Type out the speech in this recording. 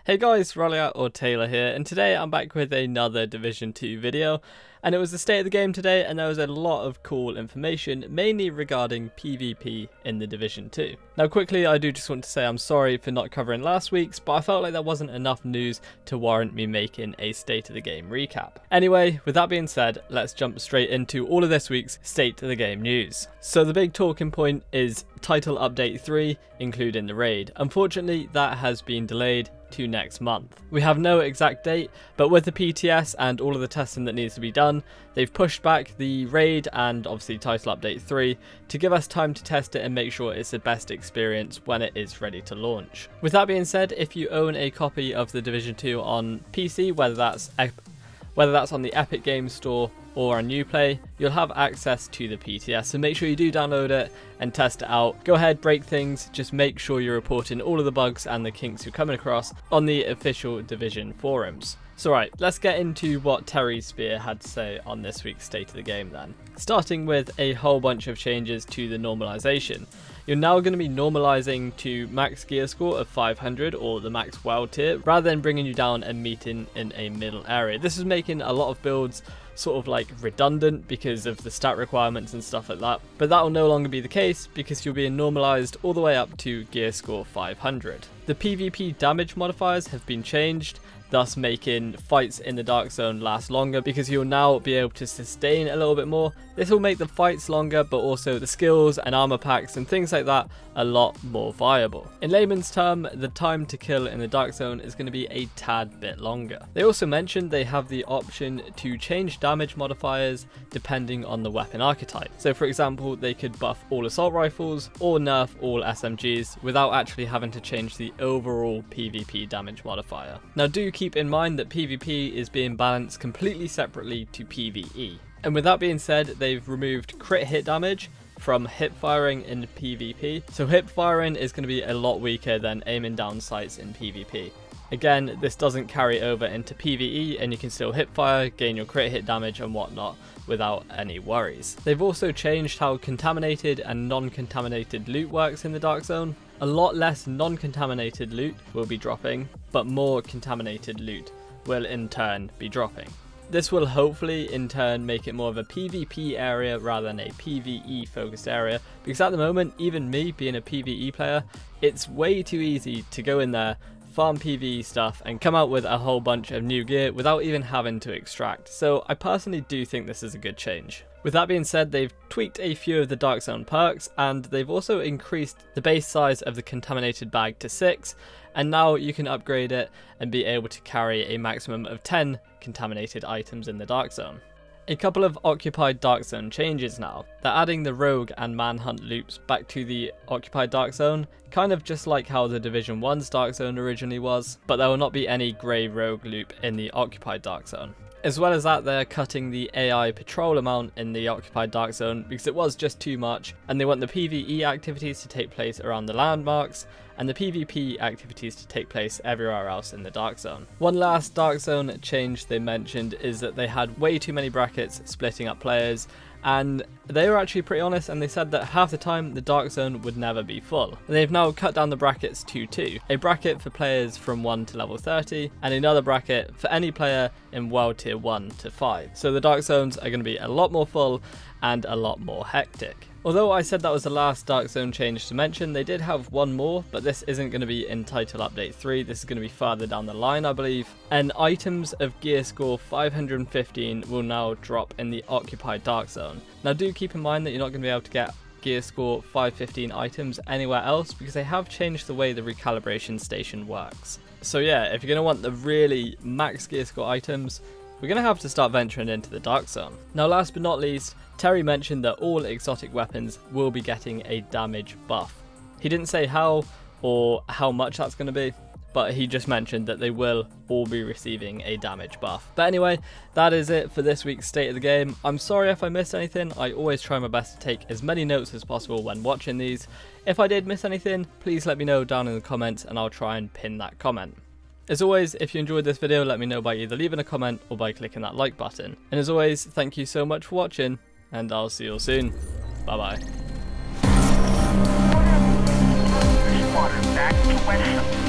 Hey guys, Rollout or Taylor here, and today I'm back with another Division 2 video, and it was the state of the game today, and there was a lot of cool information, mainly regarding PvP in the Division 2. Now quickly, I do just want to say I'm sorry for not covering last week's, but I felt like there wasn't enough news to warrant me making a state of the game recap. Anyway, with that being said, let's jump straight into all of this week's state of the game news. So the big talking point is Title Update 3, including the raid. Unfortunately, that has been delayed to next month. We have no exact date, but with the PTS and all of the testing that needs to be done, they've pushed back the raid and obviously Title Update 3 to give us time to test it and make sure it's the best experience when it is ready to launch. With that being said, if you own a copy of the Division 2 on PC, whether that's on the Epic Games Store or on Uplay, you'll have access to the PTS, so make sure you do download it and test it out. Go ahead, break things, just make sure you're reporting all of the bugs and the kinks you're coming across on the official Division forums. So right, let's get into what Terry Spear had to say on this week's State of the Game then. Starting with a whole bunch of changes to the normalization. You're now going to be normalizing to max gear score of 500 or the max wild tier, rather than bringing you down and meeting in a middle area. This is making a lot of builds sort of like redundant because of the stat requirements and stuff like that, but that will no longer be the case because you're being normalized all the way up to gear score 500. The PvP damage modifiers have been changed, thus making fights in the Dark Zone last longer because you'll now be able to sustain a little bit more. This will make the fights longer, but also the skills and armor packs and things like that a lot more viable. In layman's term, the time to kill in the Dark Zone is going to be a tad bit longer. They also mentioned they have the option to change damage modifiers depending on the weapon archetype. So for example, they could buff all assault rifles or nerf all SMGs without actually having to change the overall PvP damage modifier. Now do keep in mind that PvP is being balanced completely separately to PvE. And with that being said, they've removed crit hit damage from hip firing in PvP. So hip firing is going to be a lot weaker than aiming down sights in PvP. Again, this doesn't carry over into PvE and you can still hip fire, gain your crit hit damage and whatnot without any worries. They've also changed how contaminated and non-contaminated loot works in the Dark Zone. A lot less non-contaminated loot will be dropping, but more contaminated loot will in turn be dropping. This will hopefully in turn make it more of a PvP area rather than a PvE focused area, because at the moment, even me being a PvE player, it's way too easy to go in there, farm PvE stuff and come out with a whole bunch of new gear without even having to extract. So I personally do think this is a good change. With that being said, they've tweaked a few of the Dark Zone perks and they've also increased the base size of the contaminated bag to 6, and now you can upgrade it and be able to carry a maximum of 10 contaminated items in the Dark Zone. A couple of occupied Dark Zone changes now. They're adding the Rogue and Manhunt loops back to the occupied Dark Zone, kind of just like how the Division 1's Dark Zone originally was, but there will not be any grey Rogue loop in the occupied Dark Zone. As well as that, they're cutting the AI patrol amount in the occupied Dark Zone because it was just too much, and they want the PvE activities to take place around the landmarks and the PvP activities to take place everywhere else in the Dark Zone. One last Dark Zone change they mentioned is that they had way too many brackets splitting up players, and they were actually pretty honest and they said that half the time the Dark Zone would never be full. And they've now cut down the brackets to 2. A bracket for players from 1 to level 30 and another bracket for any player in World Tier 1 to 5. So the Dark Zones are going to be a lot more full and a lot more hectic. Although I said that was the last Dark Zone change to mention, they did have one more, but this isn't going to be in Title Update 3, this is going to be further down the line I believe. And items of gear score 515 will now drop in the occupied Dark Zone. Now do keep in mind that you're not going to be able to get gear score 515 items anywhere else because they have changed the way the recalibration station works. So yeah, if you're going to want the really max gear score items, we're going to have to start venturing into the Dark Zone. Now last but not least, Terry mentioned that all exotic weapons will be getting a damage buff. He didn't say how or how much that's going to be, but he just mentioned that they will all be receiving a damage buff. But anyway, that is it for this week's State of the Game. I'm sorry if I missed anything. I always try my best to take as many notes as possible when watching these. If I did miss anything, please let me know down in the comments and I'll try and pin that comment. As always, if you enjoyed this video, let me know by either leaving a comment or by clicking that like button. And as always, thank you so much for watching, and I'll see you all soon. Bye bye. Back to West.